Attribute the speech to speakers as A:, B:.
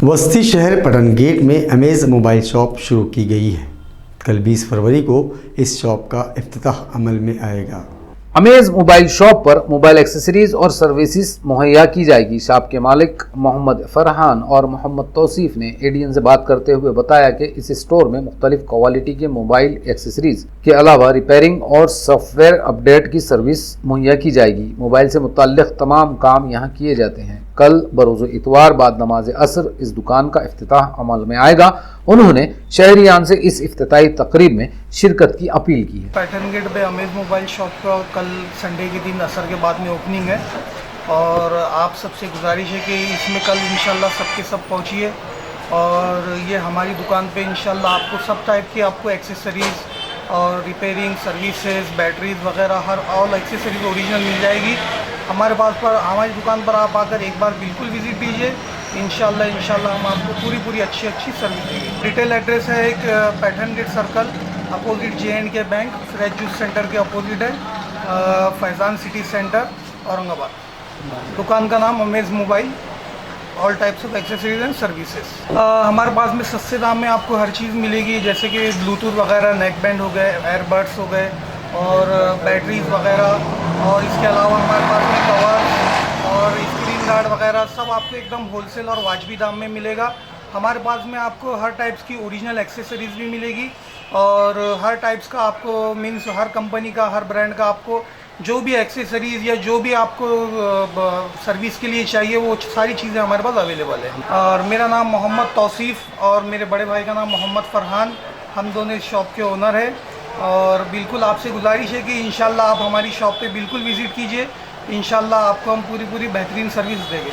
A: बस्ती शहर पटन गेट में amaze mobile shop शुरू की गई है। कल 20 फरवरी को इस शॉप का इफ्तिताह अमल में आएगा।
B: अमेज मोबाइल शॉप पर मोबाइल एक्सेसरीज और सर्विसेज मुहैया की जाएगी। शॉप के मालिक मोहम्मद फरहान और मोहम्मद तौसीफ ने एडीएन से बात करते हुए बताया कि इस स्टोर में मुख्तलिफ क्वालिटी के मोबाइल एक्सेसरीज के अलावा रिपेयरिंग और सॉफ्टवेयर अपडेट की सर्विस मुहैया की जाएगी। मोबाइल से मुताल्लिक तमाम काम यहाँ किए जाते हैं। कल बरोज़ इतवार बाद नमाज असर इस दुकान का इफ्तिताह अमल में आएगा। उन्होंने शहरियान से इस इफ्तिताही तकरीब में शिरकत की अपील की है।
C: पैटर्न गेट पे अमेज मोबाइल शॉप का कल संडे के दिन असर के बाद में ओपनिंग है और आप सबसे गुजारिश है कि इसमें कल इंशाल्लाह सबके सब पहुँचिए और ये हमारी दुकान पे इंशाल्लाह आपको सब टाइप की आपको एक्सेसरीज़ और रिपेयरिंग सर्विसेज बैटरीज वगैरह हर ऑल एक्सेसरीज ओरिजिनल मिल जाएगी। हमारे दुकान पर आप आकर एक बार बिल्कुल विज़िट कीजिए। इंशाल्लाह हम आपको पूरी अच्छी सर्विस देंगे। रिटेल एड्रेस है एक pattern gate circle opposite J&K bank fresh juice centre के अपोजिट है, फैज़ान सिटी सेंटर औरंगाबाद। दुकान का नाम amaze mobile, all types of accessories and services. हमारे पास में सस्ते दाम में आपको हर चीज़ मिलेगी, जैसे कि ब्लूटूथ वगैरह, नेक बैंड हो गए, एयरबड्स हो गए और बैटरीज वगैरह, और इसके अलावा हमारे पास में कवर और स्क्रीन गार्ड वगैरह सब आपको एकदम होलसेल और वाजबी दाम में मिलेगा। हमारे पास में आपको हर टाइप्स की ओरिजिनल एक्सेसरीज भी मिलेगी और हर टाइप्स का आपको मीन्स हर कंपनी का हर ब्रांड का आपको जो भी एक्सेसरीज़ या जो भी आपको सर्विस के लिए चाहिए वो सारी चीज़ें हमारे पास अवेलेबल है। और मेरा नाम मोहम्मद तौसीफ और मेरे बड़े भाई का नाम मोहम्मद फरहान, हम दोनों इस शॉप के ओनर हैं और बिल्कुल आपसे गुजारिश है कि इंशाल्लाह आप हमारी शॉप पे बिल्कुल विज़िट कीजिए। इंशाल्लाह आपको हम पूरी बेहतरीन सर्विस देंगे।